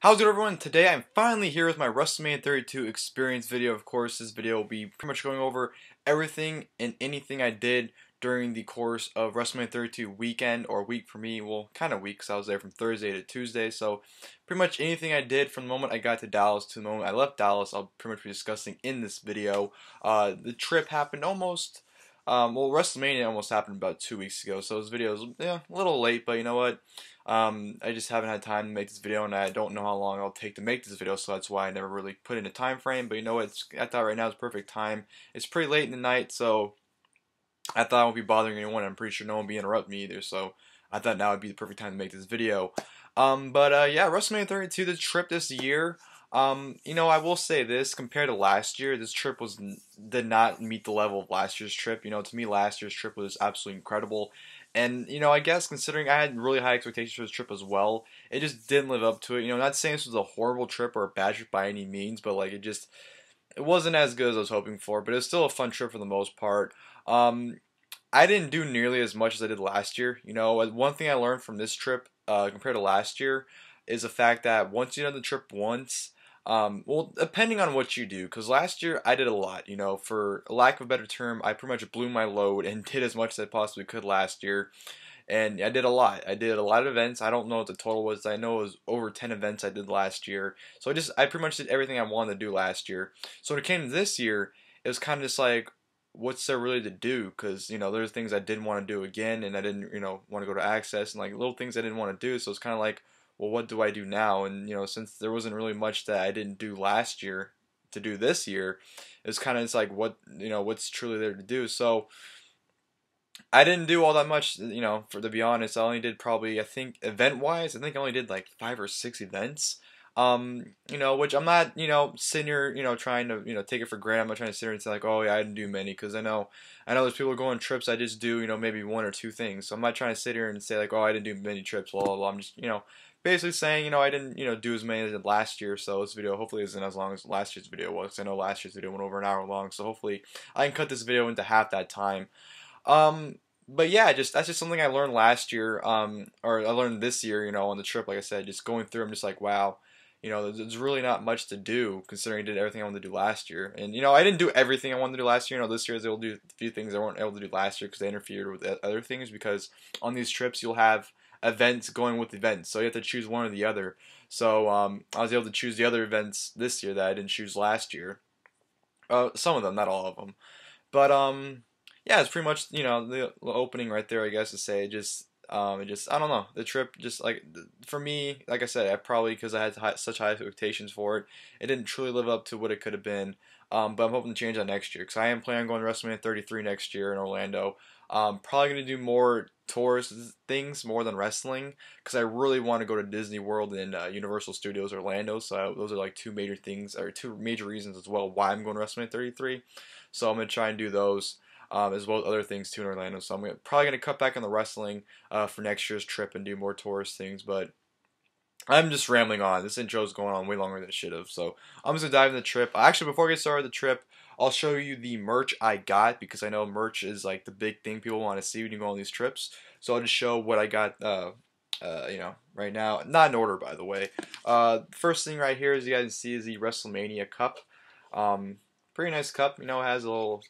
How's it everyone? Today I'm finally here with my WrestleMania 32 experience video. Of course, this video will be pretty much going over everything and anything I did during the course of WrestleMania 32 weekend, or week for me. Well, kind of week because I was there from Thursday to Tuesday. So pretty much anything I did from the moment I got to Dallas to the moment I left Dallas, I'll pretty much be discussing in this video. The trip happened almost, well, WrestleMania almost happened about 2 weeks ago. So this video is a little late, but you know what? I just haven't had time to make this video, and I don't know how long it'll take to make this video, so that's why I never really put in a time frame. But you know what? I thought right now is perfect time. It's pretty late in the night, so I thought I won't be bothering anyone. I'm pretty sure no one will be interrupting me either, so I thought now would be the perfect time to make this video. Yeah, WrestleMania 32, the trip this year. I will say this, compared to last year, this trip did not meet the level of last year's trip. To me, last year's trip was absolutely incredible. And, I guess considering I had really high expectations for this trip as well, it just didn't live up to it. Not saying this was a horrible trip or a bad trip by any means, but like it wasn't as good as I was hoping for, but it was still a fun trip for the most part. I didn't do nearly as much as I did last year. One thing I learned from this trip, compared to last year, is the fact that once you've done the trip once, well, depending on what you do, because last year I did a lot, for lack of a better term, I pretty much blew my load and did as much as I possibly could last year, and I did a lot. I did a lot of events. I don't know what the total was. I know it was over 10 events I did last year, so I pretty much did everything I wanted to do last year. So when it came to this year, it was kind of just like, what's there really to do? Because, there's things I didn't want to do again, and I didn't, want to go to Access, and like little things I didn't want to do, so it's kind of like, well, what do I do now? And since there wasn't really much that I didn't do last year to do this year, it's kind of like what's truly there to do. So I didn't do all that much, to be honest. I only did probably, I think event wise, I think I only did like 5 or 6 events. Which I'm not, sitting here, trying to, take it for granted. I'm not trying to sit here and say like, oh yeah, I didn't do many, because I know there's people going trips. I just do, maybe 1 or 2 things. So I'm not trying to sit here and say like, oh, I didn't do many trips. Blah blah blah. I'm just, basically saying, I didn't, do as many as I did last year. So this video hopefully isn't as long as last year's video was. I know last year's video went over an hour long. So hopefully I can cut this video into half that time. But yeah, that's just something I learned last year, or I learned this year, on the trip. Like I said, just going through, I'm just like, wow, there's really not much to do considering I did everything I wanted to do last year. And I didn't do everything I wanted to do last year. This year I was able to do a few things I weren't able to do last year because they interfered with other things. Because on these trips you'll have events going with events, so you have to choose one or the other. So I was able to choose the other events this year that I didn't choose last year. Some of them, not all of them, but yeah, it's pretty much the opening right there, I guess, to say I don't know, the trip just like for me, like I said, I probably, because I had such high expectations for it, it didn't truly live up to what it could have been. But I'm hoping to change that next year, because I am planning on going to WrestleMania 33 next year in Orlando. Probably going to do more tourist things more than wrestling, because I really want to go to Disney World and Universal Studios Orlando. So those are like 2 major things, or 2 major reasons as well why I'm going to WrestleMania 33. So I'm going to try and do those. As well as other things too in Orlando. So I'm probably going to cut back on the wrestling for next year's trip and do more tourist things. But I'm just rambling on. This intro is going on way longer than it should have. So I'm just going to dive into the trip. Actually, before we get started with the trip, I'll show you the merch I got, because I know merch is like the big thing people want to see when you go on these trips. So I'll just show what I got, right now. Not in order, by the way. First thing right here, as you guys see, is the WrestleMania cup. Pretty nice cup. It has a little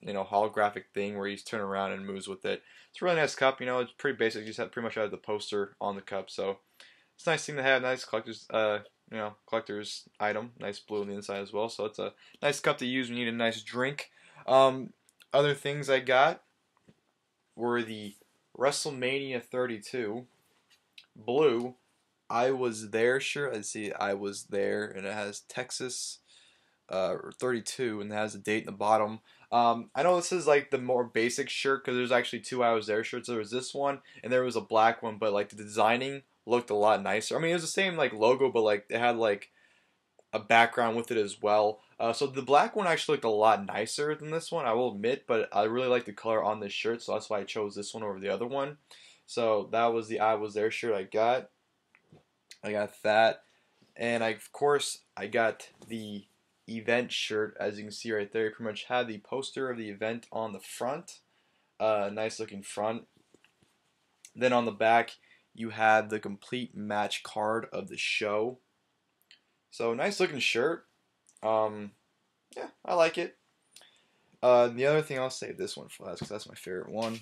holographic thing where you turn around and moves with it. It's a really nice cup. It's pretty basic. You just pretty much have the poster on the cup, so it's a nice thing to have. Nice collector's item. Nice blue on the inside as well. So it's a nice cup to use when you need a nice drink. Other things I got were the WrestleMania 32 blue I was there shirt. I see I was there, and it has Texas 32, and it has a date in the bottom. I know this is like the more basic shirt, because there's actually 2 I was there shirts. There was this one and there was a black one, but like the designing looked a lot nicer. I mean, it was the same like logo, but like it had like a background with it as well. So the black one actually looked a lot nicer than this one, I will admit, but I really like the color on this shirt, so that's why I chose this one over the other one. So that was the I was there shirt I got. I got that, and of course I got the event shirt. As you can see right there, you pretty much had the poster of the event on the front. Nice looking front. Then on the back you have the complete match card of the show. So nice looking shirt. Yeah, I like it. The other thing, I'll save this one for last because that's my favorite one.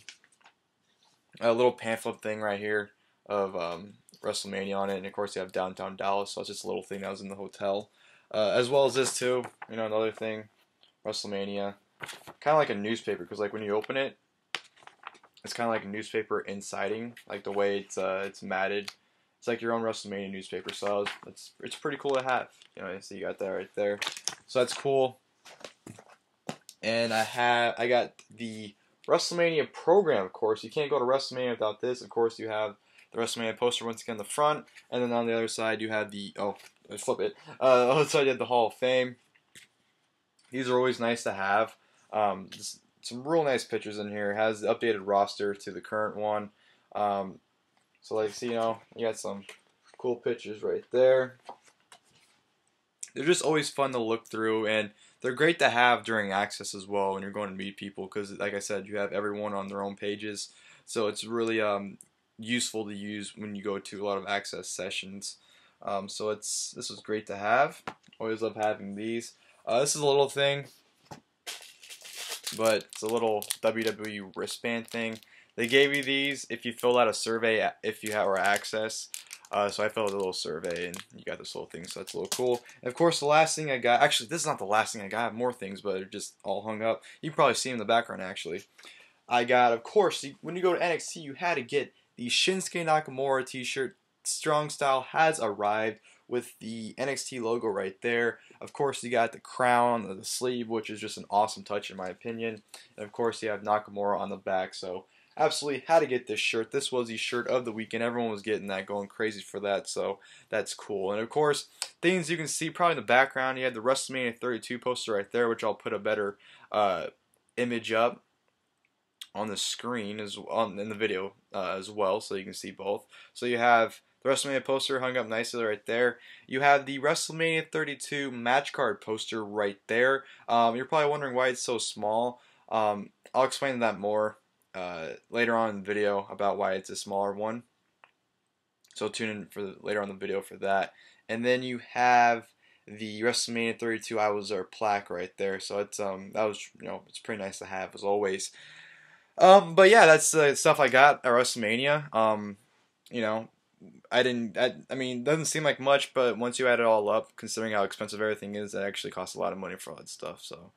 A little pamphlet thing right here of WrestleMania on it, and of course you have Downtown Dallas, so it's just a little thing that was in the hotel. As well as this too, you know, another thing, WrestleMania. Kind of like a newspaper, because like when you open it, it's kind of like a newspaper insiding, like the way it's matted. It's like your own WrestleMania newspaper, so it's pretty cool to have. You know, so you got that right there. So that's cool. And I got the WrestleMania program, of course. You can't go to WrestleMania without this. Of course, you have the WrestleMania poster once again on the front, and then on the other side you have the flip it. On the other side you have the Hall of Fame. These are always nice to have. Just some real nice pictures in here. It has the updated roster to the current one. So like, see, you know, you got some cool pictures right there. They're just always fun to look through, and they're great to have during Access as well when you're going to meet people, because like I said, you have everyone on their own pages, so it's really useful to use when you go to a lot of Access sessions. So this was great to have. Always love having these. This is a little thing, but it's a little WWE wristband thing. They gave you these if you fill out a survey if you have Access. So I filled out a little survey, and you got this little thing, so that's a little cool. And of course, the last thing I got, actually, this is not the last thing I got. I have more things, but they're just all hung up. You can probably see them in the background, actually. I got, of course, when you go to NXT, you had to get the Shinsuke Nakamura t-shirt. Strong Style has arrived with the NXT logo right there. Of course, you got the crown on the sleeve, which is just an awesome touch in my opinion. And of course, you have Nakamura on the back, so absolutely had to get this shirt. This was the shirt of the weekend. Everyone was getting that, going crazy for that, so that's cool. And of course, things you can see probably in the background, you had the WrestleMania 32 poster right there, which I'll put a better image up on the screen in the video as well, so you can see both. So you have the WrestleMania poster hung up nicely right there. You have the WrestleMania 32 match card poster right there. You're probably wondering why it's so small. I'll explain that more later on in the video about why it's a smaller one. So tune in for later on in the video for that. And then you have the WrestleMania 32 I Was There plaque right there. So it's that was, you know, it's pretty nice to have as always. But yeah, that's the stuff I got at WrestleMania. You know, I mean, it doesn't seem like much, but once you add it all up, considering how expensive everything is, it actually costs a lot of money for all that stuff. So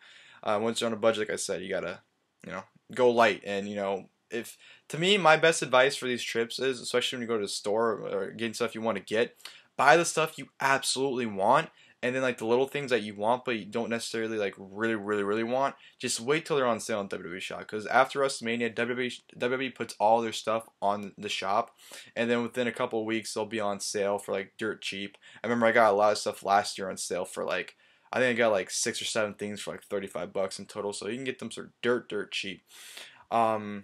once you're on a budget, like I said, you gotta, you know, go light. And you know, if to me, my best advice for these trips is, especially when you go to the store or getting stuff you want to get, buy the stuff you absolutely want. And then like the little things that you want but you don't necessarily like really want, just wait till they're on sale on WWE Shop, because after WrestleMania, WWE puts all their stuff on the shop, and then within a couple of weeks they'll be on sale for like dirt cheap. I remember I got a lot of stuff last year on sale for like, I think I got like 6 or 7 things for like 35 bucks in total, so you can get them for dirt cheap. So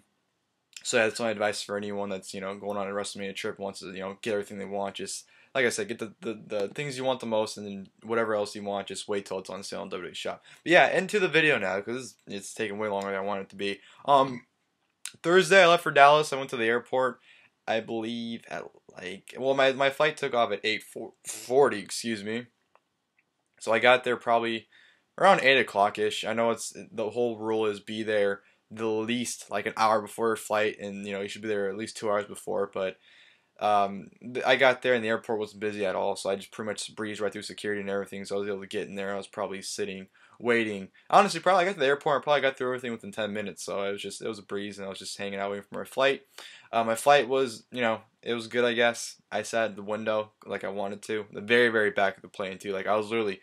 yeah, that's my advice for anyone that's, you know, going on a WrestleMania trip, wants to, you know, get everything they want. Just like I said, get the things you want the most, and then whatever else you want, just wait till it's on sale on WWE Shop. But yeah, into the video now, because it's taking way longer than I want it to be. Thursday I left for Dallas. I went to the airport, I believe at like, well, my flight took off at 8:40, excuse me. So I got there probably around 8 o'clock-ish. I know it's, the whole rule is be there the least like an hour before your flight, and you know, you should be there at least 2 hours before, but I got there and the airport wasn't busy at all, so I just pretty much breezed right through security and everything, so I was able to get in there. I was probably sitting, waiting. Honestly, probably I got to the airport, I probably got through everything within 10 minutes, so it was a breeze, and I was just hanging out waiting for my flight. My flight was, you know, it was good, I guess. I sat at the window like I wanted to. The very back of the plane, too. Like, I was literally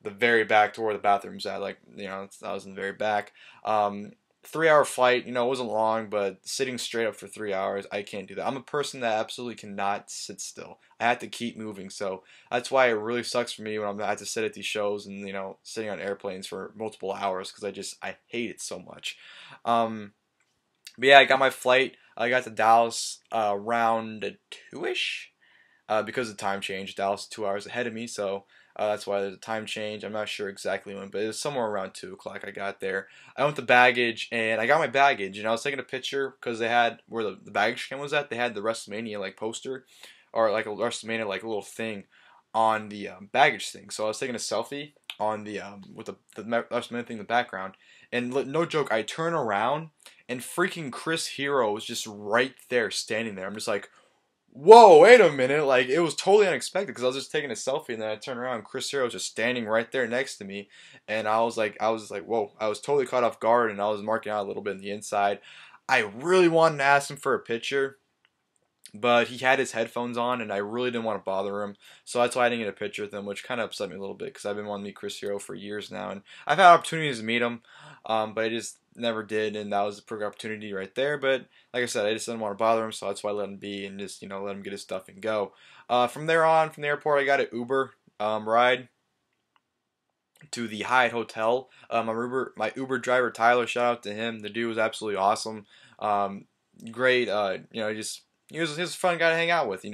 the very back to where the bathroom's at. Like, you know, I was in the very back. 3-hour flight, you know, it wasn't long, but sitting straight up for 3 hours, I can't do that. I'm a person that absolutely cannot sit still. I have to keep moving, so that's why it really sucks for me when I have to sit at these shows and, you know, sitting on airplanes for multiple hours, because I hate it so much. But yeah, I got my flight. I got to Dallas around 2-ish, because the time changed. Dallas is 2 hours ahead of me, so That's why there's a time change. I'm not sure exactly when, but it was somewhere around 2 o'clock. I got there. I went to baggage, and I got my baggage, and I was taking a picture because they had where the baggage cam was at. They had the WrestleMania like poster, or like a WrestleMania like a little thing on the baggage thing. So I was taking a selfie on the with the WrestleMania thing in the background, and no joke, I turn around, and freaking Chris Hero was just right there, standing there. I'm just like, whoa, wait a minute. Like, it was totally unexpected because I was just taking a selfie and then I turned around and Chris Hero was just standing right there next to me. And I was like, whoa. I was totally caught off guard and I was marking out a little bit in the inside. I really wanted to ask him for a picture, but he had his headphones on and I really didn't want to bother him. So that's why I didn't get a picture with him, which kind of upset me a little bit because I've been wanting to meet Chris Hero for years now. And I've had opportunities to meet him, but I just never did. And that was a perfect opportunity right there. But like I said, I just didn't want to bother him. So that's why I let him be and just, let him get his stuff and go. From there on, from the airport, I got an Uber ride to the Hyatt Hotel. My Uber driver, Tyler, shout out to him. The dude was absolutely awesome. Great, just he was a fun guy to hang out with,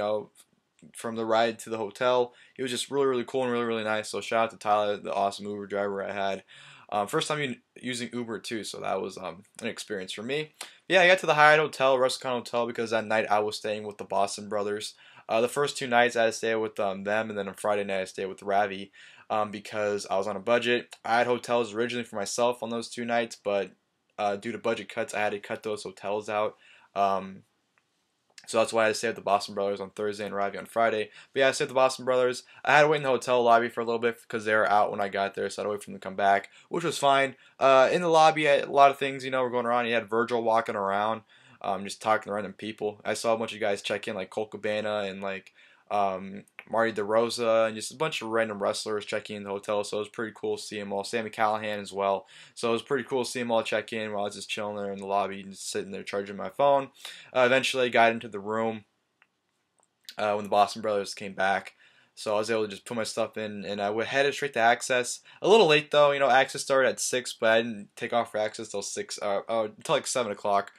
from the ride to the hotel. He was just really, really cool and really, really nice. So shout out to Tyler, the awesome Uber driver I had. First time using Uber too, so that was an experience for me. Yeah, I got to the Hyatt Hotel, Rusticon Hotel, because that night I was staying with the Boston brothers. The first 2 nights I had to stay with them, and then on Friday night I stayed with Ravi because I was on a budget. I had hotels originally for myself on those 2 nights, but due to budget cuts, I had to cut those hotels out. So that's why I had to stay with the Boston Brothers on Thursday and Ravi on Friday. But yeah, I stayed with the Boston Brothers. I had to wait in the hotel lobby for a little bit because they were out when I got there, so I had to wait for them to come back, which was fine. In the lobby, a lot of things, were going around. You had Virgil walking around, just talking to random people. I saw a bunch of guys check in, like Colt Cabana and like Marty DeRosa, and just a bunch of random wrestlers checking in the hotel, so it was pretty cool to see them all. Sammy Callahan as well, so it was pretty cool to see them all check in while I was just chilling there in the lobby and just sitting there charging my phone. Eventually I got into the room when the Boston Brothers came back, so I was able to just put my stuff in, and I headed straight to Access. A little late though, Access started at 6, but I didn't take off for Access till until like 7 o'clock.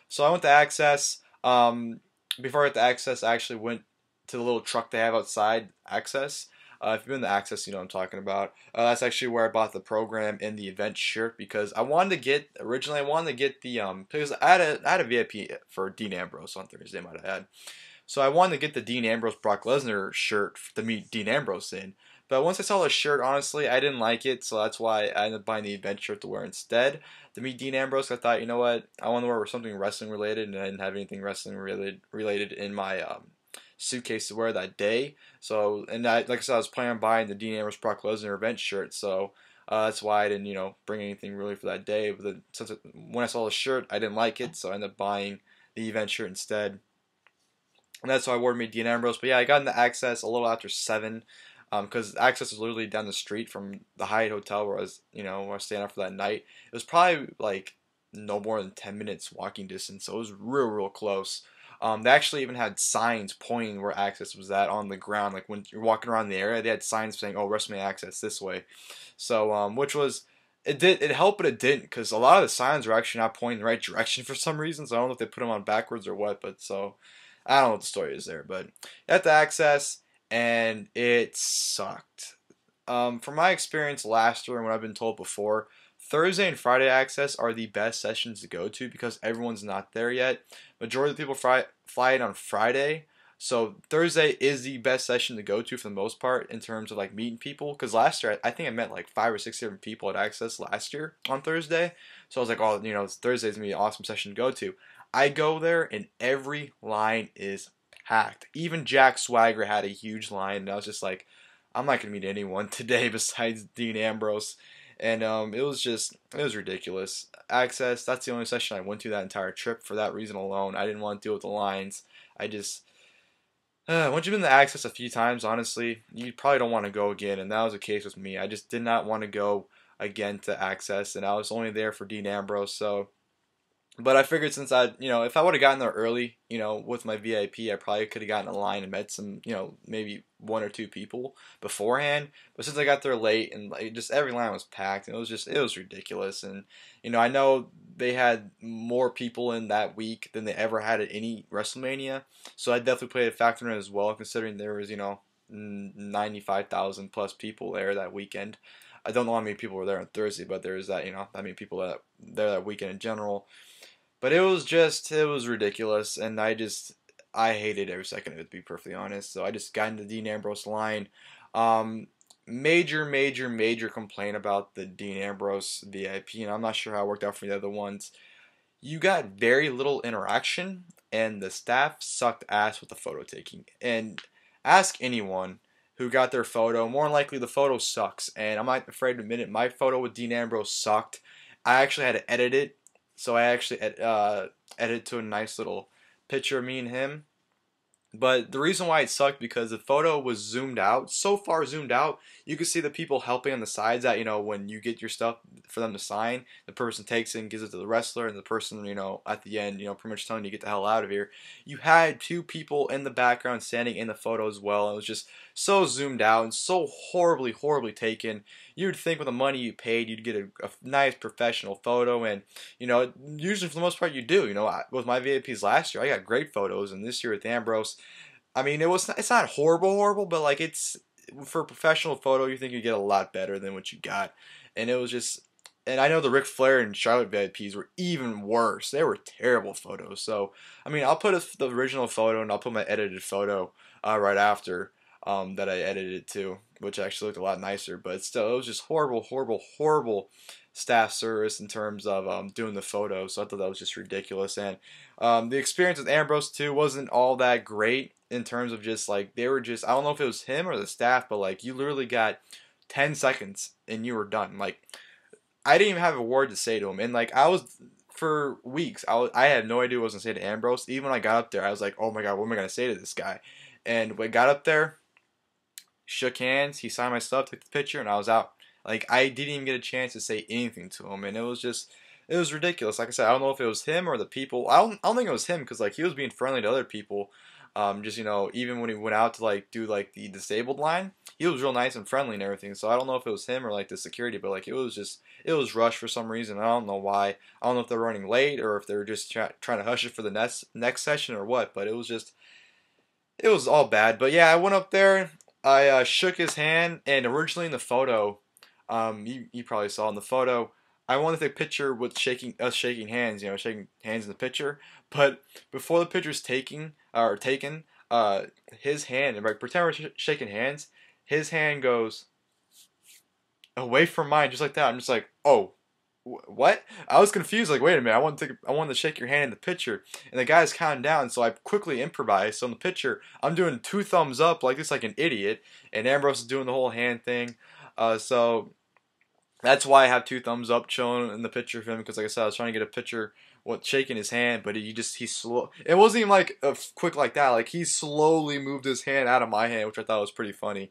So I went to Access. Before I went to Access, I actually went to the little truck they have outside Access. If you've been to Access, you know what I'm talking about. That's actually where I bought the program and the event shirt because I wanted to get the because I had a VIP for Dean Ambrose on Thursday, might have had. So I wanted to get the Dean Ambrose Brock Lesnar shirt to meet Dean Ambrose in. But once I saw the shirt, honestly, I didn't like it, so that's why I ended up buying the event shirt to wear instead. To meet Dean Ambrose, I thought, you know what, I want to wear something wrestling related, and I didn't have anything wrestling related in my suitcase to wear that day. So, and like I said, I was planning on buying the Dean Ambrose Brock Lesnar event shirt, so that's why I didn't, bring anything really for that day. But when I saw the shirt, I didn't like it, so I ended up buying the event shirt instead. And that's why I wore me Dean Ambrose. But yeah, I got into Access a little after 7. Because Access was literally down the street from the Hyatt Hotel where I was, where I was staying out for that night. It was probably like no more than 10 minutes walking distance, so it was real, real close. They actually even had signs pointing where Access was at on the ground. Like when you're walking around the area, they had signs saying, "Oh, WrestleMania Access this way." So, which was it helped, but it didn't because a lot of the signs were actually not pointing the right direction for some reason. So I don't know if they put them on backwards or what. But so I don't know what the story is there. But at the Access. And it sucked. From my experience last year and what I've been told before, Thursday and Friday Access are the best sessions to go to because everyone's not there yet. Majority of the people fly in on Friday, so Thursday is the best session to go to for the most part in terms of like meeting people. Because last year I think I met like 5 or 6 different people at Access last year on Thursday, so I was like, oh, Thursday's gonna be an awesome session to go to. I go there and every line is packed. Even Jack Swagger had a huge line, and I was just like, I'm not gonna meet anyone today besides Dean Ambrose, and it was ridiculous. Access, that's the only session I went to that entire trip for that reason alone. I didn't want to deal with the lines. I just once you've been to Access a few times, honestly, you probably don't want to go again, and that was the case with me. I just did not want to go again to Access, and I was only there for Dean Ambrose, so. But I figured since if I would have gotten there early, with my VIP, I probably could have gotten in line and met some, maybe 1 or 2 people beforehand. But since I got there late and like, just every line was packed, and it was ridiculous. And, I know they had more people in that week than they ever had at any WrestleMania. So I definitely played a factor in it as well, considering there was, 95,000 plus people there that weekend. I don't know how many people were there on Thursday, but there's that, that many people there that weekend in general. But it was ridiculous, and I hated every second of it, to be perfectly honest. So I just got into the Dean Ambrose line. Um, major complaint about the Dean Ambrose VIP, and I'm not sure how it worked out for the other ones. You got very little interaction, and the staff sucked ass with the photo taking. And ask anyone who got their photo, more than likely the photo sucks. And I'm not afraid to admit it, my photo with Dean Ambrose sucked. I actually had to edit it, so I actually edited to a nice little picture of me and him. But the reason why it sucked because the photo was zoomed out, so far zoomed out, you could see the people helping on the sides that, when you get your stuff for them to sign, the person takes it and gives it to the wrestler, and the person, at the end, pretty much telling you to get the hell out of here. You had two people in the background standing in the photo as well. It was just so zoomed out and so horribly taken. You would think with the money you paid, you'd get a nice professional photo, and, usually for the most part you do. With my VIPs last year, I got great photos, and this year with Ambrose, I mean, it's not horrible, but like it's for a professional photo, you think you get a lot better than what you got, and it was just. And I know the Ric Flair and Charlotte VIPs were even worse. They were terrible photos. So I mean, I'll put the original photo and I'll put my edited photo right after that I edited it to, which actually looked a lot nicer. But still, it was just horrible staff service in terms of doing the photo. So I thought that was just ridiculous. And the experience with Ambrose too wasn't all that great in terms of just like they were just, I don't know if it was him or the staff, but like you literally got 10 seconds and you were done. Like I didn't even have a word to say to him, and like I was for weeks, I had no idea what I was gonna say to Ambrose. Even when I got up there, I was like, oh my god, what am I gonna say to this guy? And when I got up there, shook hands, he signed my stuff, took the picture, and I was out. Like I didn't even get a chance to say anything to him, and it was ridiculous. Like I said, I don't know if it was him or the people. I don't think it was him because like he was being friendly to other people. Just even when he went out to like do like the disabled line, he was real nice and friendly and everything. So I don't know if it was him or like the security, but like it was rushed for some reason. I don't know why. I don't know if they're running late or if they're just trying to hush it for the next session or what. But it was all bad. But yeah, I went up there. I shook his hand, and originally in the photo, you probably saw in the photo, I wanted to take a picture with shaking hands, shaking hands in the picture. But before the picture's taken, his hand, and like pretend we're shaking hands, his hand goes away from mine, just like that. I'm just like, oh, what? I was confused. Like, wait a minute, I wanted to shake your hand in the picture, and the guy's counting down. So I quickly improvised. So in the picture, I'm doing 2 thumbs up, like this, like an idiot, and Ambrose is doing the whole hand thing. So that's why I have 2 thumbs up showing in the picture of him, because like I said, I was trying to get a picture with shaking his hand, but he slow. It wasn't even like quick like that. Like he slowly moved his hand out of my hand, which I thought was pretty funny.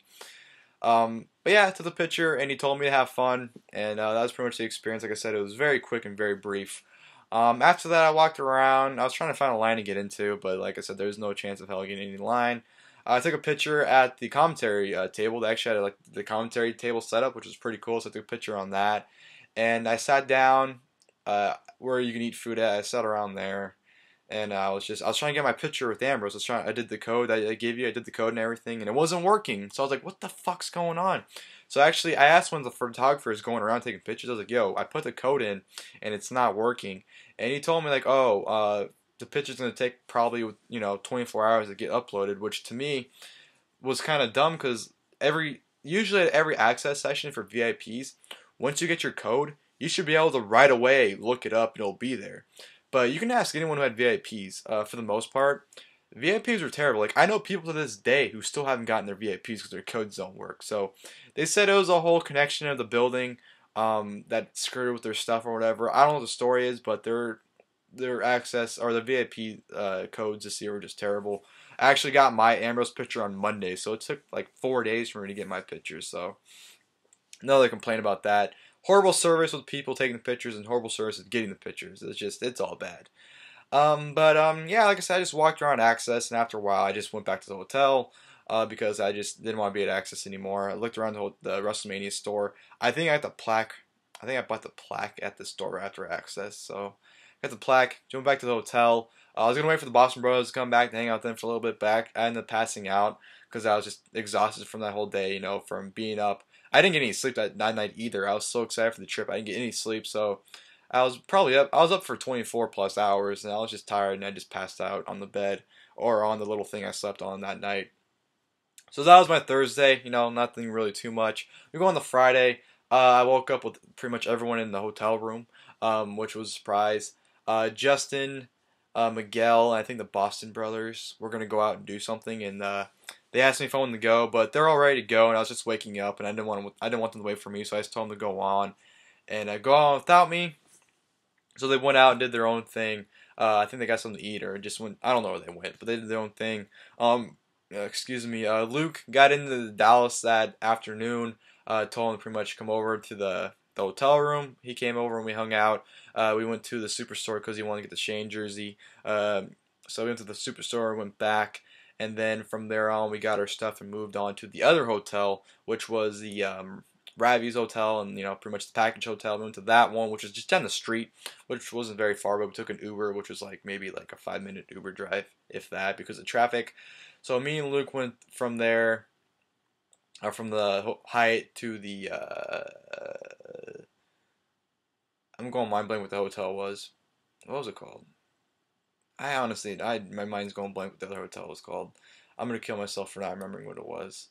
But yeah, I took the picture, and he told me to have fun, and that was pretty much the experience. Like I said, it was very quick and very brief. After that, I walked around. I was trying to find a line to get into, but like I said, there's no chance of hell getting any line. I took a picture at the commentary table. They actually had like the commentary table set up, which was pretty cool. So I took a picture on that, and I sat down where you can eat food at. I sat around there, and I was trying to get my picture with Ambrose. I did the code I gave you. I did the code and everything, and it wasn't working. So I was like, what the fuck's going on? So actually, I asked one of the photographers going around taking pictures. I was like, yo, I put the code in, and it's not working. And he told me like, oh, the picture's gonna take probably 24 hours to get uploaded, which to me was kind of dumb because usually at every access session for VIPs, once you get your code, you should be able to right away look it up and it'll be there. But you can ask anyone who had VIPs. For the most part, VIPs were terrible. Like I know people to this day who still haven't gotten their VIPs because their codes don't work. So they said it was a whole connection of the building that screwed with their stuff or whatever. I don't know what the story is, but their access or the VIP codes this year were just terrible. I actually got my Ambrose picture on Monday, so it took like 4 days for me to get my picture. So another complaint about that. Horrible service with people taking the pictures and horrible service with getting the pictures. It's all bad. Yeah, like I said, I just walked around Access, and after a while, I just went back to the hotel because I just didn't want to be at Access anymore. I looked around the WrestleMania store. I think I got the plaque. I think I bought the plaque at the store after Access. So I got the plaque. Went back to the hotel. I was gonna wait for the Boston Brothers to come back to hang out with them for a little bit. I ended up passing out because I was just exhausted from that whole day, from being up. I didn't get any sleep that night either. I was so excited for the trip. I didn't get any sleep, so I was probably up. I was up for 24 plus hours, and I was just tired, and I just passed out on the bed or on the little thing I slept on that night. So that was my Thursday. Nothing really too much. We go on the Friday. I woke up with pretty much everyone in the hotel room, which was a surprise. Justin, Miguel, and I think the Boston brothers were gonna go out and do something, and they asked me if I wanted to go, but they're all ready to go, and I was just waking up, and I didn't want them to wait for me, so I just told them to go on, and go on without me. So they went out and did their own thing. I think they got something to eat, or just went. I don't know where they went, but they did their own thing. Excuse me. Luke got into Dallas that afternoon. Told him to pretty much come over to the hotel room. He came over and we hung out. We went to the Superstore because he wanted to get the Shane jersey. So we went to the Superstore, went back, and then from there on we got our stuff and moved on to the other hotel, which was the Ravi's hotel, and pretty much the package hotel. We went to that one, which was just down the street, which wasn't very far, but we took an Uber, which was maybe a 5-minute Uber drive, if that, because of traffic. So me and Luke went from there, from the Hyatt to the. I'm going mind blank what the hotel was. What was it called? I honestly, my mind's going blank what the other hotel was called. I'm gonna kill myself for not remembering what it was.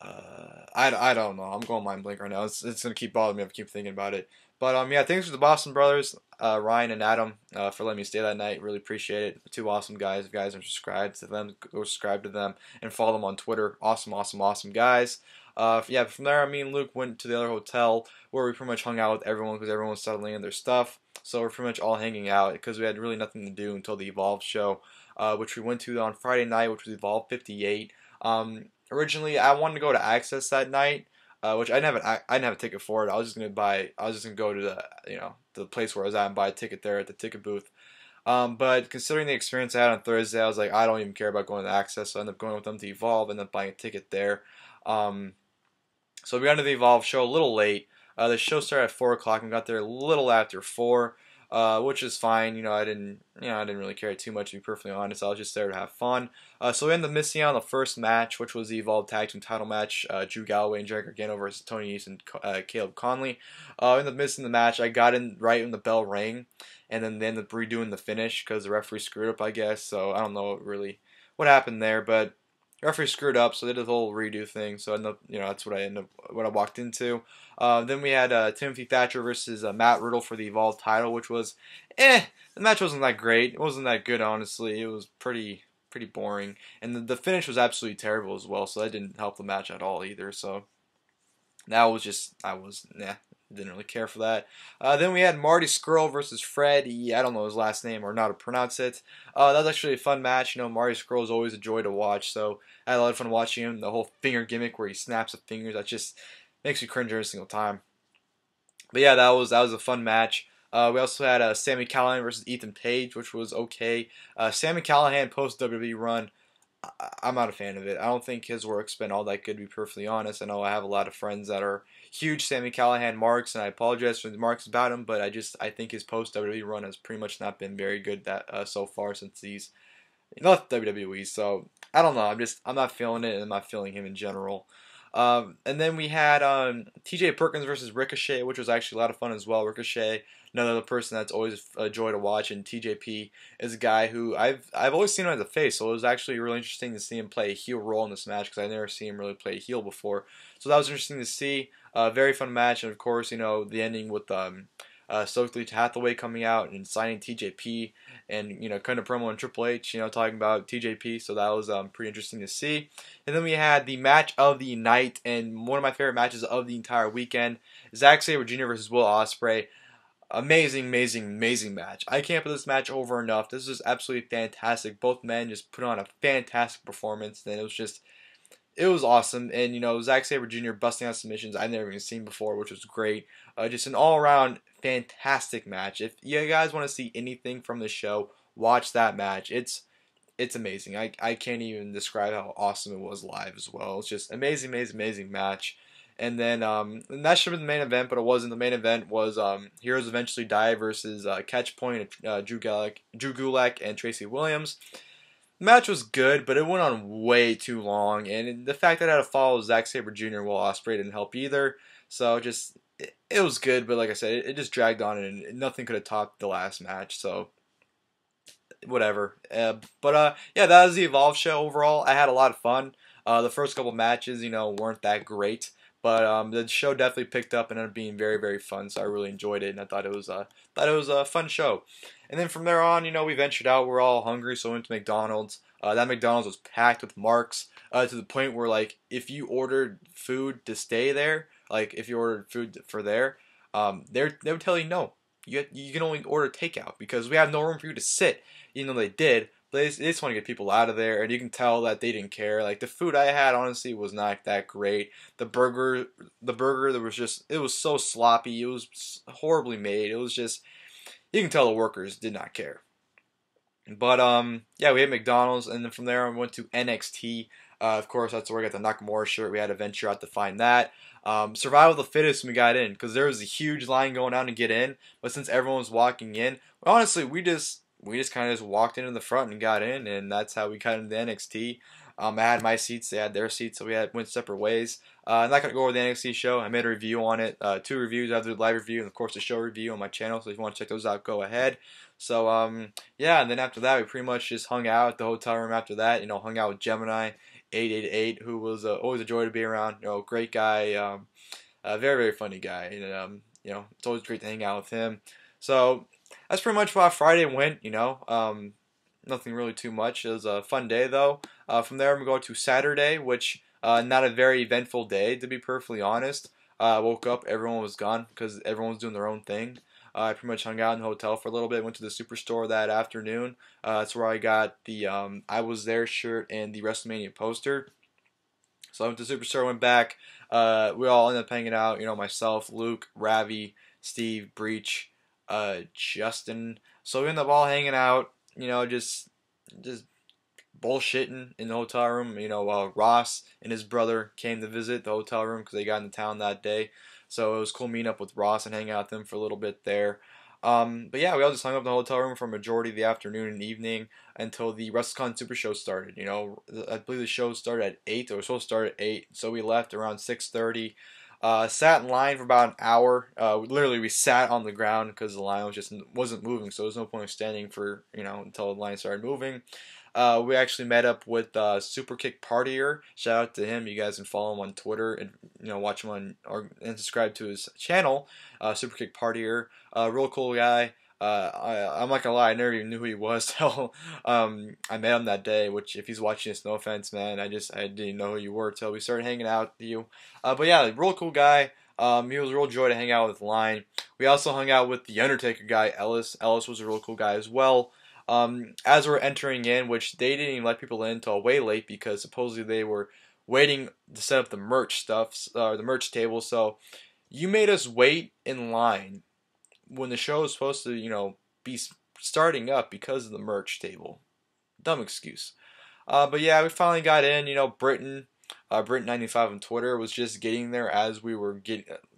I don't know. I'm going mind blank right now. It's gonna keep bothering me if I keep thinking about it. But yeah, thanks to the Boston brothers, Ryan and Adam, for letting me stay that night. Really appreciate it. Two awesome guys. If you guys are subscribed to them, go subscribe to them and follow them on Twitter. Awesome, awesome, awesome guys. Yeah, from there, me and Luke went to the other hotel where we pretty much hung out with everyone because everyone was settling in their stuff. So we're pretty much all hanging out because we had really nothing to do until the Evolve show, which we went to on Friday night, which was Evolve 58. Originally, I wanted to go to Access that night, which I didn't have a ticket for it. I was just gonna go to the place where I was at and buy a ticket there at the ticket booth. But considering the experience I had on Thursday, I was like, I don't even care about going to Access. So I ended up going with them to Evolve and then buying a ticket there. So we got into the Evolve show a little late. The show started at 4 o'clock and we got there a little after 4. Which is fine. I didn't really care too much, to be perfectly honest. I was just there to have fun. So we ended up missing out on the first match, which was the Evolved Tag Team title match. Drew Galloway and Jerry Gargano versus Tony Nese and Caleb Conley. I ended up missing the match. I got in right when the bell rang, and then they ended up redoing the finish because the referee screwed up, I guess. So I don't know what happened there, but the referee screwed up, so they did the whole redo thing. So I ended up, that's what I walked into. Then we had Timothy Thatcher versus Matt Riddle for the Evolved title, which was, the match wasn't that great. It wasn't that good, honestly. It was pretty boring, and the finish was absolutely terrible as well. So that didn't help the match at all either. So that was just, didn't really care for that. Then we had Marty Scurll versus Fred. I don't know his last name or not to pronounce it. That was actually a fun match. Marty Scurll is always a joy to watch, so I had a lot of fun watching him. The whole finger gimmick where he snaps the fingers, that just makes me cringe every single time. But yeah, that was a fun match. We also had Sami Callihan versus Ethan Page, which was okay. Sami Callihan post WWE run, I'm not a fan of it. I don't think his work's been all that good, to be perfectly honest. I know I have a lot of friends that are huge Sami Callihan marks, and I apologize for the marks about him, but I think his post WWE run has pretty much not been very good so far since he's left WWE. So I don't know. I'm not feeling it, and I'm not feeling him in general. And then we had TJ Perkins versus Ricochet, which was actually a lot of fun as well. Ricochet, another person that's always a joy to watch, and TJP is a guy who I've always seen him as a face, so it was actually really interesting to see him play a heel role in this match because I never seen him really play a heel before. So that was interesting to see. Very fun match, and of course, the ending with Stokely Hathaway coming out and signing TJP, and kind of promo on Triple H, talking about TJP. So that was pretty interesting to see. And then we had the match of the night, and one of my favorite matches of the entire weekend: Zack Sabre Jr. versus Will Ospreay. Amazing, amazing, amazing match. I can't put this match over enough. This is absolutely fantastic. Both men just put on a fantastic performance, and it was awesome. And Zack Sabre Jr. busting out submissions I've never even seen before, which was great. Just an all-around fantastic match. If you guys want to see anything from the show, watch that match. It's amazing. I can't even describe how awesome it was live as well. It's just amazing, amazing, amazing match. And then and that should have been the main event, but it wasn't. The main event was Heroes Eventually Die versus Catch Point, Drew Gulak and Tracy Williams. The match was good, but it went on way too long, and the fact that I had to follow Zack Sabre Jr. while Ospreay didn't help either. So just it was good, but like I said, it just dragged on, and nothing could have topped the last match. So whatever. Yeah, that was the Evolve show overall. I had a lot of fun. The first couple matches, weren't that great, but the show definitely picked up and ended up being very, very fun. So I really enjoyed it, and I thought it was a fun show. And then from there on, we ventured out. We're all hungry, so we went to McDonald's. That McDonald's was packed with marks to the point where, like, if you ordered food to stay there, like if you ordered food for there, they would tell you no. You can only order takeout because we have no room for you to sit. Even though they did, but they just want to get people out of there, and you can tell that they didn't care. Like, the food I had, honestly, was not that great. The burger, it was so sloppy. It was horribly made. It was just, you can tell the workers did not care. But yeah, we had McDonald's, and then from there we went to NXT. Of course, that's where I got the Nakamura shirt. We had to venture out to find that. Survival of the fittest when we got in, because there was a huge line going on to get in. But since everyone was walking in, well, honestly, we just kind of just walked into the front and got in, and that's how we got into NXT. I had my seats, they had their seats, so we went separate ways. I'm not going to go over the NXT show. I made a review on it, 2 reviews. I have the live review and, of course, the show review on my channel, so if you want to check those out, go ahead. So, yeah, and then after that, we pretty much just hung out at the hotel room after that, hung out with Gemini 888, who was always a joy to be around, great guy, very, very funny guy, and, it's always great to hang out with him. So, that's pretty much how Friday went, nothing really too much. It was a fun day, though. From there, we go to Saturday, which not a very eventful day, to be perfectly honest. I woke up, everyone was gone because everyone was doing their own thing. I pretty much hung out in the hotel for a little bit, went to the Superstore that afternoon. That's where I got the I Was There shirt and the WrestleMania poster. So I went to the Superstore, went back. We all ended up hanging out, myself, Luke, Ravi, Steve, Breach, Justin. So we ended up all hanging out, just bullshitting in the hotel room. Ross and his brother came to visit the hotel room because they got into town that day. So it was cool meeting up with Ross and hanging out with them for a little bit there. But yeah, we all just hung up in the hotel room for a majority of the afternoon and evening until the WrestleCon Super Show started. I believe the show started at 8. It was supposed to start at 8, so we left around 6:30. Sat in line for about an hour. Literally, we sat on the ground because the line wasn't moving, so there was no point of standing for until the line started moving. We actually met up with Superkick Partier. Shout out to him. You guys can follow him on Twitter and watch him and subscribe to his channel, Superkick Partier. Real cool guy. I'm not gonna lie, I never even knew who he was till I met him that day. Which, if he's watching this, no offense, man. I didn't know who you were till we started hanging out with you. But yeah, real cool guy. He was a real joy to hang out with Line. We also hung out with the Undertaker guy, Ellis. Ellis was a real cool guy as well. As we're entering in, which they didn't even let people in until way late because supposedly they were waiting to set up the merch stuff, the merch table. So you made us wait in line when the show is supposed to, be starting up because of the merch table. Dumb excuse. But yeah, we finally got in. Britain 95 on Twitter was just getting there as we were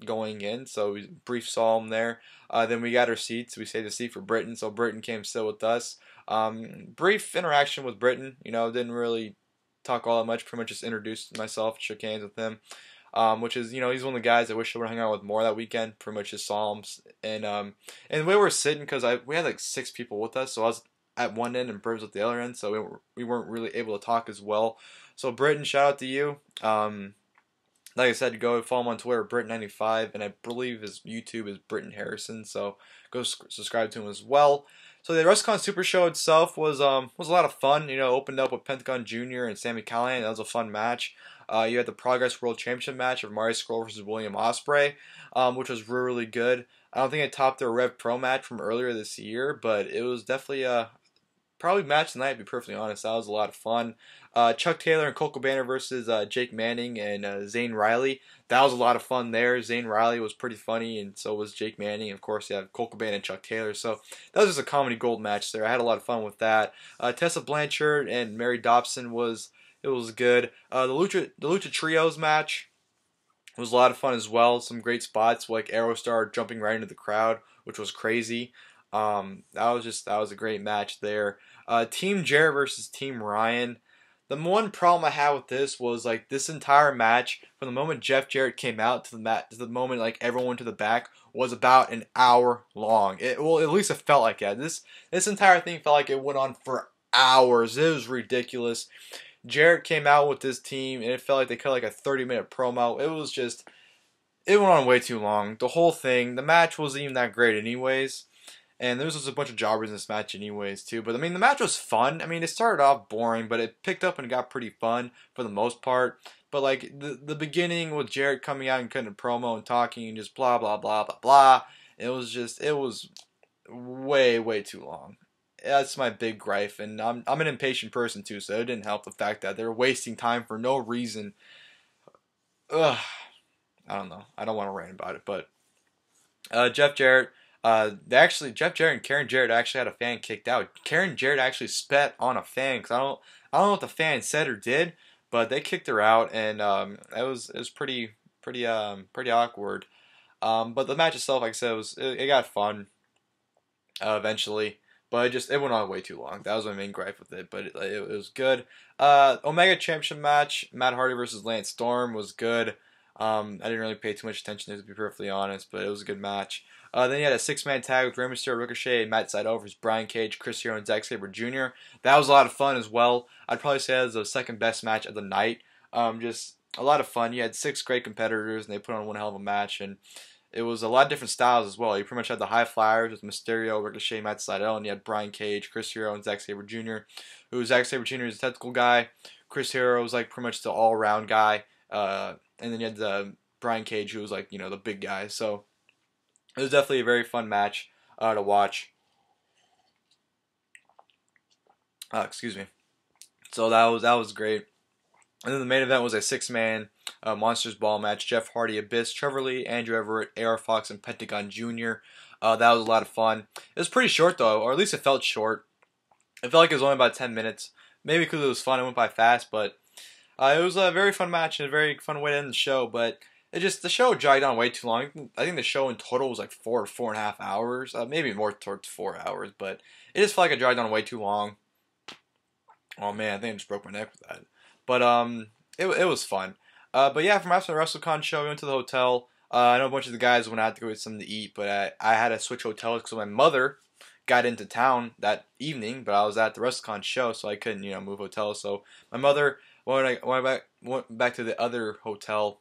going in, so we brief saw him there. Then we got our seats. We saved a seat for Britain, so Britain came sit with us. Brief interaction with Britain. Didn't really talk all that much. Pretty much just introduced myself, shook hands with him. Which is, he's one of the guys I wish I would hang out with more that weekend. Pretty much just saw him, and the way we were sitting, because we had like 6 people with us, so I was at one end and Britt was at the other end, so we weren't really able to talk as well. So Britton, shout out to you. Like I said, go follow him on Twitter, Brit95, and I believe his YouTube is Britton Harrison. So go subscribe to him as well. So the WrestleCon Super Show itself was a lot of fun. Opened up with Pentagon Jr. and Sami Callihan. That was a fun match. You had the Progress World Championship match of Marty Scurll versus William Ospreay, which was really, really good. I don't think it topped their Rev Pro match from earlier this year, but it was definitely probably match of the night, to be perfectly honest. That was a lot of fun. Chuck Taylor and Colt Cabana versus Jake Manning and Zane Riley. That was a lot of fun there. Zane Riley was pretty funny, and so was Jake Manning. Of course, you have Colt Cabana and Chuck Taylor. So that was just a comedy gold match there. I had a lot of fun with that. Tessa Blanchard and Mary Dobson was good. The Lucha Trios match was a lot of fun as well. Some great spots like Aerostar jumping right into the crowd, which was crazy. That was a great match there. Team Jarrett versus Team Ryan. The one problem I had with this was like this entire match, from the moment Jeff Jarrett came out to the moment like everyone went to the back, was about an hour long. Well, at least it felt like that. This entire thing felt like it went on for hours. It was ridiculous. Jarrett came out with this team, and it felt like they cut like a 30-minute promo. It went on way too long. The whole thing, the match wasn't even that great, anyways. And there was just a bunch of jobbers in this match anyways, too. But, I mean, the match was fun. I mean, it started off boring, but it picked up and got pretty fun for the most part. But, like, the beginning with Jarrett coming out and cutting a promo and talking and just blah, blah, blah, blah, blah. It was way, way too long. That's my big gripe. And I'm an impatient person, too, so it didn't help the fact that they're wasting time for no reason. Ugh. I don't know. I don't want to rant about it, but Jeff Jarrett... Jeff Jarrett and Karen Jarrett actually had a fan kicked out. Karen Jarrett actually spat on a fan because I don't know what the fan said or did, but they kicked her out, and it was pretty awkward. But the match itself, like I said, it got fun eventually, but it went on way too long. That was my main gripe with it, but it was good. Omega Championship match, Matt Hardy versus Lance Storm was good. I didn't really pay too much attention to be perfectly honest, but it was a good match. Then you had a 6-man tag with Rey Mysterio, Ricochet, and Matt Sydal versus Brian Cage, Chris Hero, and Zack Sabre Jr. That was a lot of fun as well. I'd probably say that was the second best match of the night. Just a lot of fun. You had 6 great competitors, and they put on one hell of a match. And it was a lot of different styles as well. You pretty much had the high flyers with Mysterio, Ricochet, Matt Sydal, and you had Brian Cage, Chris Hero, and Zack Sabre Jr., who Zack Sabre Jr. is a technical guy. Chris Hero was like pretty much the all-around guy. And then you had Brian Cage, who was like, the big guy. So it was definitely a very fun match to watch. Excuse me. So that was great. And then the main event was a 6-man Monsters Ball match. Jeff Hardy, Abyss, Trevor Lee, Andrew Everett, AR Fox, and Pentagon Jr. That was a lot of fun. It was pretty short though, or at least it felt short. It felt like it was only about 10 minutes. Maybe because it was fun, it went by fast, but it was a very fun match and a very fun way to end the show. But the show dragged on way too long. I think the show in total was like 4.5 hours, maybe more towards 4 hours. But it just felt like it dragged on way too long. Oh man, I think I just broke my neck with that. But it was fun. But yeah, from after the WrestleCon show, we went to the hotel. I know a bunch of the guys went out to go get something to eat, but I had to switch hotels because my mother got into town that evening. But I was at the WrestleCon show, so I couldn't move hotels. So my mother, when I went back to the other hotel,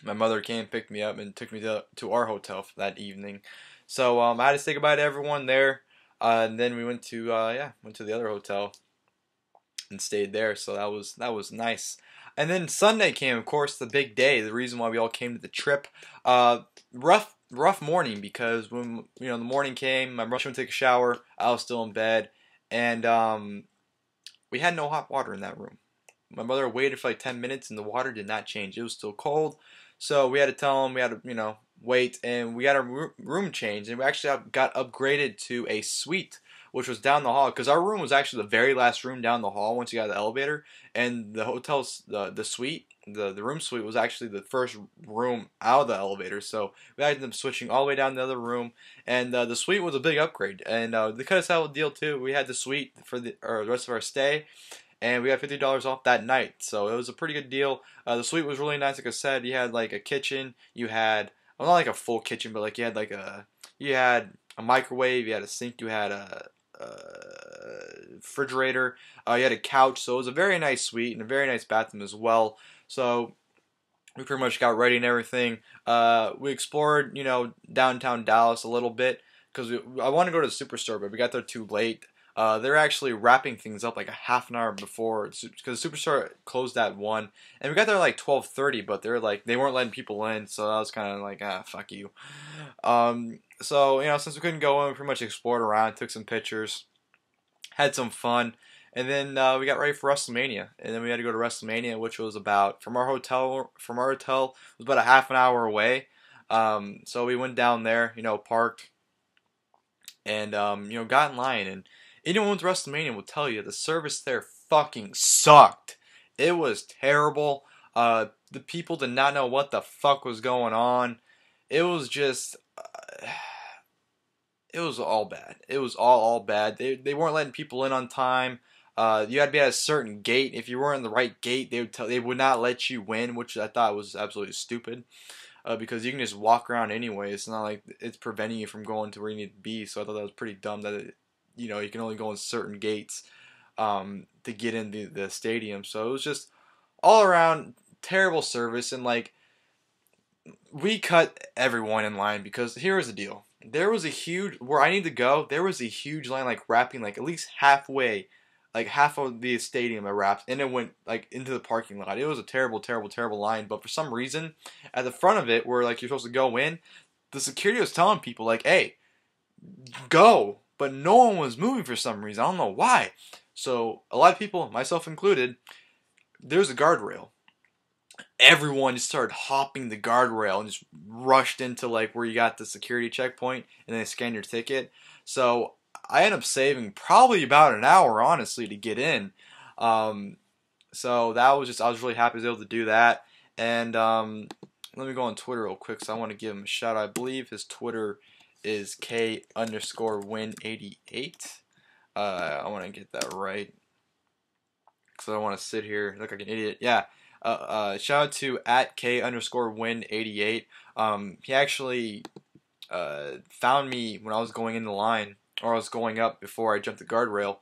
my mother came, picked me up, and took me to our hotel for that evening. So I had to say goodbye to everyone there, and then we went to the other hotel and stayed there. So that was nice. And then Sunday came, of course, the big day. The reason why we all came to the trip. Rough morning because when the morning came, I rushed to take a shower. I was still in bed, and we had no hot water in that room. My mother waited for like 10 minutes, and the water did not change. It was still cold. So we had to tell them we had to, wait, and we got our room changed, and we actually got upgraded to a suite, which was down the hall, because our room was actually the very last room down the hall once you got the elevator, and the hotel's, the suite, the room suite was actually the first room out of the elevator, so we ended up switching all the way down the other room, and the suite was a big upgrade, and they cut us out a deal too. We had the suite for the rest of our stay, and we got $50 off that night, so it was a pretty good deal. The suite was really nice. Like I said, you had like a kitchen, you had, well, not like a full kitchen, but like you had a microwave, you had a sink, you had a refrigerator, you had a couch, so it was a very nice suite and a very nice bathroom as well. So we pretty much got ready and everything. We explored, downtown Dallas a little bit, because I wanted to go to the Superstore, but we got there too late. They're actually wrapping things up like a half an hour before, because the Superstore closed at 1, and we got there like 12:30, but they weren't letting people in, so I was kind of like, fuck you. So since we couldn't go in, we pretty much explored around, took some pictures, had some fun, and then we got ready for WrestleMania, and then we had to go to WrestleMania, which was about from our hotel was about a half an hour away. So we went down there, parked, and got in line, and anyone with WrestleMania will tell you the service there fucking sucked. It was terrible. The people did not know what the fuck was going on. It was just, it was all bad. It was all bad. They weren't letting people in on time. You had to be at a certain gate. If you weren't in the right gate, they would not let you win, which I thought was absolutely stupid. Because you can just walk around anyway. It's not like it's preventing you from going to where you need to be. So I thought that was pretty dumb that you can only go in certain gates to get in the stadium. So it was just all around terrible service, and like we cut everyone in line because here was the deal. There was a huge where I need to go. There was a huge line like wrapping like at least halfway, like half of the stadium it wrapped, and it went like into the parking lot. It was a terrible, terrible, terrible line. But for some reason, at the front of it, where like you're supposed to go in, the security was telling people like, "Hey, go," but no one was moving for some reason. I don't know why. So a lot of people, myself included, there's a guardrail. Everyone just started hopping the guardrail and just rushed into like where you got the security checkpoint and then scan your ticket. So I ended up saving probably about an hour, honestly, to get in. So that was I was really happy I was able to do that. And let me go on Twitter real quick, so I want to give him a shout out. I believe his Twitter is K_win88. I want to get that right because I don't want to sit here look like an idiot. Yeah. Shout out to @K_win88. He actually found me when I was going in the line, or I was going up before I jumped the guardrail.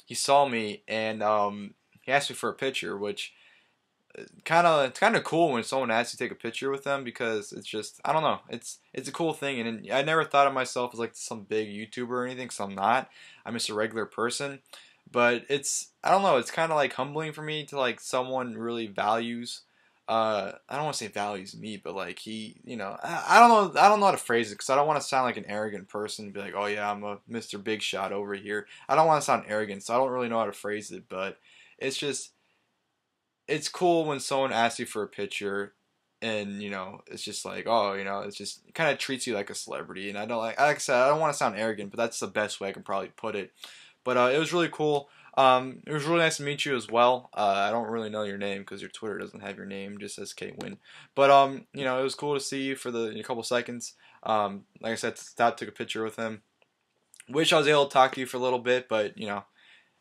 He saw me and he asked me for a picture, which it's kind of cool when someone asks you to take a picture with them, because it's just, I don't know, it's a cool thing. And I never thought of myself as like some big YouTuber or anything, because I'm not. I'm just a regular person. But I don't know, it's kind of like humbling for me to like someone really values, I don't want to say values me, but like I don't know how to phrase it, because I don't want to sound like an arrogant person and be like, oh yeah, I'm a Mr. Big Shot over here. I don't want to sound arrogant, so I don't really know how to phrase it, but it's just, it's cool when someone asks you for a picture, and it's just like, oh, it's just, it kind of treats you like a celebrity. And I don't like I said, I don't want to sound arrogant, but that's the best way I can probably put it. But it was really cool. It was really nice to meet you as well. I don't really know your name because your Twitter doesn't have your name, just says KWin. But it was cool to see you for a couple seconds. Like I said, stopped, took a picture with him. Wish I was able to talk to you for a little bit, but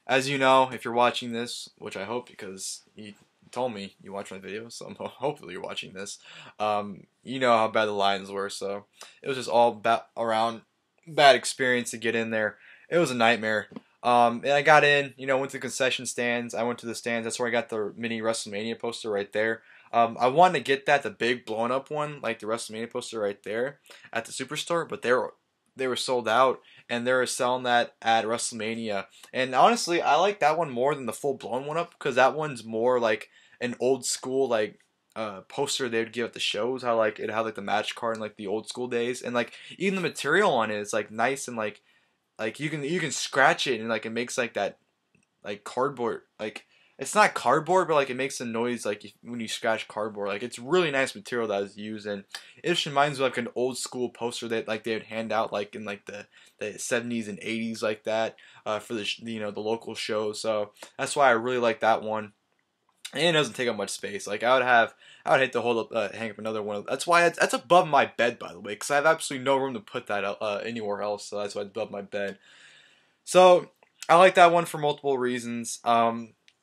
as you know, if you're watching this, which I hope, because you told me you watch my videos, so hopefully you're watching this. You know how bad the lines were, so it was just all around bad experience to get in there. It was a nightmare. And I got in, went to the concession stands. I went to the stands. That's where I got the mini WrestleMania poster right there. I wanted to get the big blown up one, like the WrestleMania poster right there at the Superstore, but they were sold out, and they were selling that at WrestleMania. And honestly, I like that one more than the full blown one up, because that one's more like an old school like poster they would give at the shows. How like it had like the match card in like the old school days, and like even the material on it is like nice, and like you can scratch it, and like it makes like that like cardboard, like it's not cardboard, but like it makes a noise like when you scratch cardboard. Like it's really nice material that was used, and it just reminds me of like an old school poster that like they would hand out like in like the 70s and 80s like that for the the local shows. So that's why I really like that one. And it doesn't take up much space. Like I would hate to hang up another one. That's why that's above my bed, by the way, because I have absolutely no room to put that anywhere else. So that's why it's above my bed. So I like that one for multiple reasons.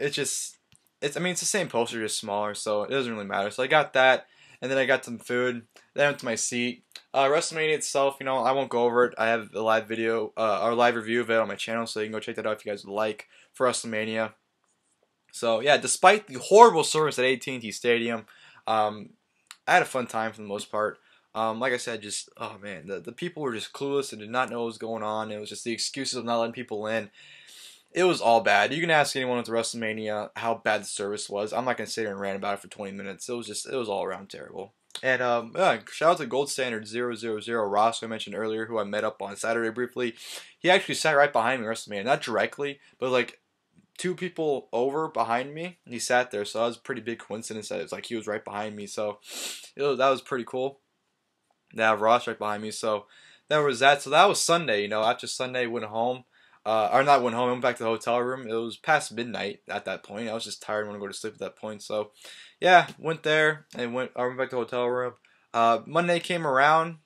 It's I mean, it's the same poster, just smaller, so it doesn't really matter. So I got that, and then I got some food. Then I went to my seat. WrestleMania itself, I won't go over it. I have a live video, or live review of it on my channel, so you can go check that out if you guys would like, for WrestleMania. So yeah, despite the horrible service at AT&T Stadium, I had a fun time for the most part. Like I said, just, oh man, the people were just clueless and did not know what was going on. It was just the excuses of not letting people in. It was all bad. You can ask anyone at the WrestleMania how bad the service was. I'm not gonna sit here and rant about it for 20 minutes. It was all around terrible. And yeah, shout out to Gold Standard 000 Ross, who I mentioned earlier, who I met up on Saturday briefly. He actually sat right behind me at WrestleMania, not directly, but like 2 people over behind me, and he sat there. So that was a pretty big coincidence that it was like he was right behind me. So that was pretty cool to have Ross right behind me. So that was that. So that was Sunday. After Sunday, went home. Or not went home. I went back to the hotel room. It was past midnight at that point. I was just tired and wanted to go to sleep at that point. So yeah, went there and I went back to the hotel room. Monday came around.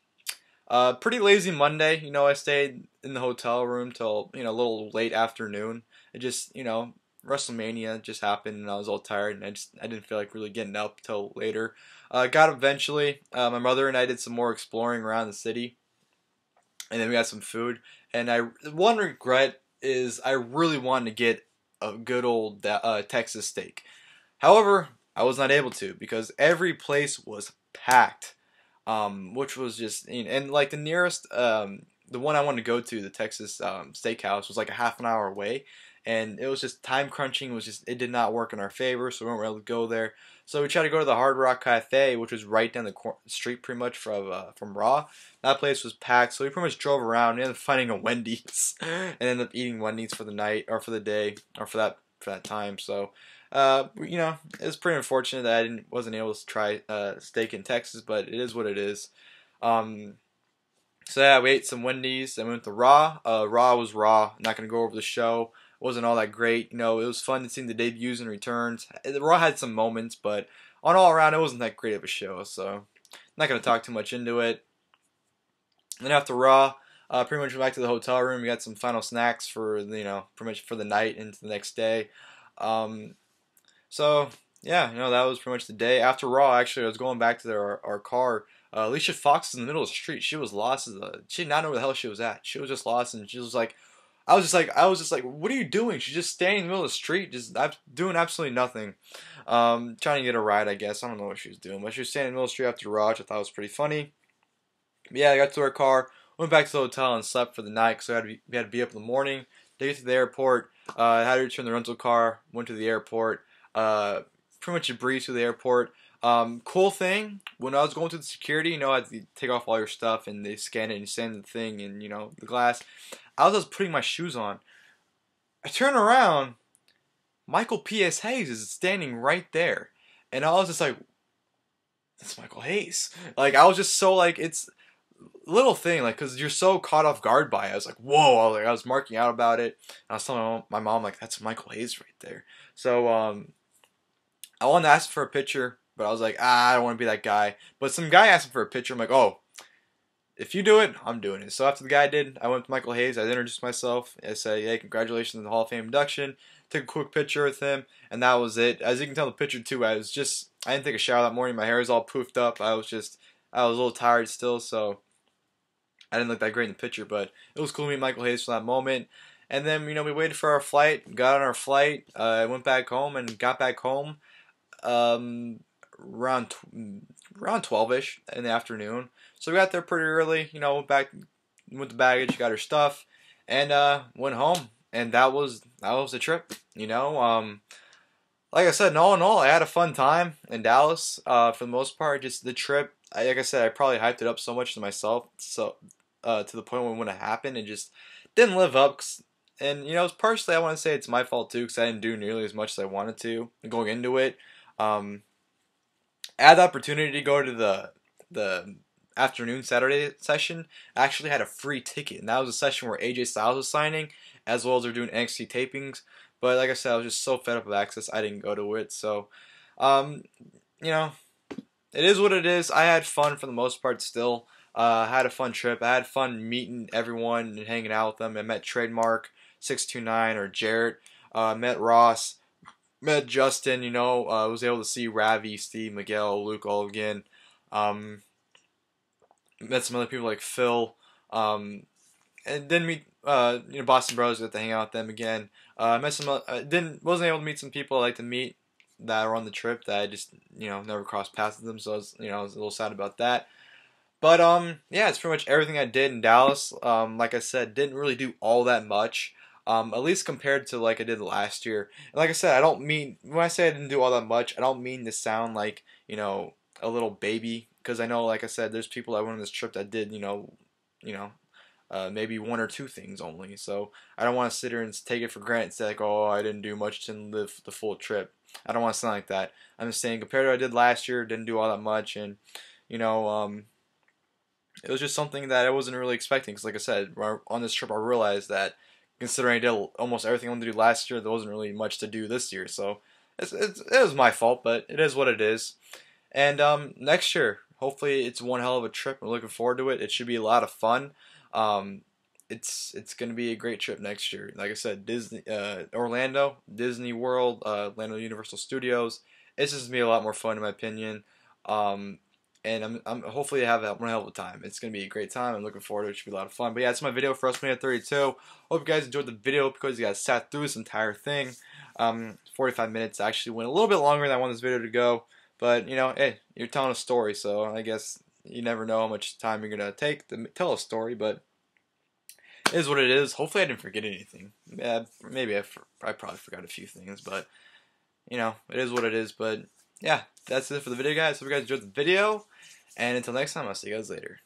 Pretty lazy Monday. I stayed in the hotel room till a little late afternoon. It just WrestleMania just happened and I was all tired and I didn't feel like really getting up till later. Got up eventually. My mother and I did some more exploring around the city, and then we got some food. And one regret is I really wanted to get a good old Texas steak. However, I was not able to because every place was packed, which was just and like the nearest the one I wanted to go to, the Texas Steakhouse, was like a half an hour away, and it was just time crunching. It did not work in our favor, so we weren't able to go there. So we tried to go to the Hard Rock Cafe, which was right down the street pretty much from Raw. That place was packed, so we pretty much drove around. We ended up finding a Wendy's and ended up eating Wendy's for the night or for the day or for that time. So it was pretty unfortunate that I wasn't able to try steak in Texas, but it is what it is. So yeah, we ate some Wendy's and we went to Raw. Raw was Raw. I'm not gonna go over the show. It wasn't all that great. It was fun to see the debuts and returns. Raw had some moments, but on all around, it wasn't that great of a show. So I'm not gonna talk too much into it. Then after Raw, pretty much went back to the hotel room. We got some final snacks for pretty much for the night into the next day. So yeah, that was pretty much the day. After Raw, actually, I was going back to our car. Alicia Fox was in the middle of the street. She was lost she did not know where the hell she was at. She was just lost, and she was like, I was just like, what are you doing? She's just standing in the middle of the street, just doing absolutely nothing. Trying to get a ride, I guess. I don't know what she was doing, but she was standing in the middle of the street after Raw, which I thought was pretty funny. But yeah, I got to our car, went back to the hotel, and slept for the night because we had to be up in the morning. To get to the airport, I had to return the rental car. Went to the airport. Pretty much a breeze to the airport. Cool thing, when I was going through the security, I had to take off all your stuff and they scan it and you send the thing and the glass. I was just putting my shoes on. I turn around, Michael P.S. Hayes is standing right there, and I was just like, "That's Michael Hayes." Like I was just so like it's a little thing like because you're so caught off guard by it. I was like, "Whoa!" I was marking out about it. And I was telling my mom like, "That's Michael Hayes right there." So I wanted to ask for a picture. But I was like, I don't want to be that guy. But some guy asked me for a picture. I'm like, oh, if you do it, I'm doing it. So after the guy did, I went to Michael Hayes. I introduced myself. I said, hey, congratulations on the Hall of Fame induction. Took a quick picture with him, and that was it. As you can tell in the picture too, I didn't take a shower that morning. My hair was all poofed up. I was a little tired still, so I didn't look that great in the picture. But it was cool to meet Michael Hayes for that moment. And then, we waited for our flight, got on our flight, went back home, and got back home. Around 12ish in the afternoon. So we got there pretty early, went back with the baggage, got our stuff, and went home. And that was the trip. Like I said, in all, I had a fun time in Dallas. For the most part, just the trip. Like I said, I probably hyped it up so much to myself, so to the point when it happened, it just didn't live up. And it's partially I want to say it's my fault too, because I didn't do nearly as much as I wanted to going into it. I had the opportunity to go to the afternoon Saturday session. I actually had a free ticket, and that was a session where AJ Styles was signing, as well as they're doing NXT tapings. But like I said, I was just so fed up with Access, I didn't go to it. So, it is what it is. I had fun for the most part still. I had a fun trip. I had fun meeting everyone and hanging out with them. I met Trademark, 629, or Jarrett. Met Ross. Met Justin, was able to see Ravi, Steve, Miguel, Luke all again. Met some other people like Phil. And then meet, Boston Bros. Got to hang out with them again. Met some, wasn't able to meet some people I like to meet that were on the trip that I just, never crossed paths with them. So I was a little sad about that. But, yeah, it's pretty much everything I did in Dallas. Like I said, didn't really do all that much. At least compared to like I did last year. And like I said, I don't mean, when I say I didn't do all that much, I don't mean to sound like, a little baby. Because I know, like I said, there's people that went on this trip that did, maybe one or two things only. So I don't want to sit here and take it for granted and say like, oh, I didn't do much, didn't live the full trip. I don't want to sound like that. I'm just saying, compared to what I did last year, didn't do all that much. And, it was just something that I wasn't really expecting. Because like I said, on this trip I realized that considering I did almost everything I wanted to do last year, there wasn't really much to do this year. So it was my fault, but it is what it is. And next year, hopefully it's one hell of a trip. I'm looking forward to it. It should be a lot of fun. It's gonna be a great trip next year. Like I said, Disney, Orlando, Disney World, Orlando Universal Studios. It's just gonna be a lot more fun in my opinion. Um, and I'm hopefully I have one hell of a time. It's gonna be a great time. I'm looking forward to it. It should be a lot of fun. But yeah, that's my video for WrestleMania 32. Hope you guys enjoyed the video because you guys sat through this entire thing. 45 minutes actually went a little bit longer than I wanted this video to go. But you know, hey, you're telling a story, so I guess you never know how much time you're gonna take to tell a story. But it is what it is. Hopefully I didn't forget anything. Yeah, maybe I probably forgot a few things, but you know, it is what it is. But yeah, that's it for the video, guys. Hope you guys enjoyed the video, and until next time, I'll see you guys later.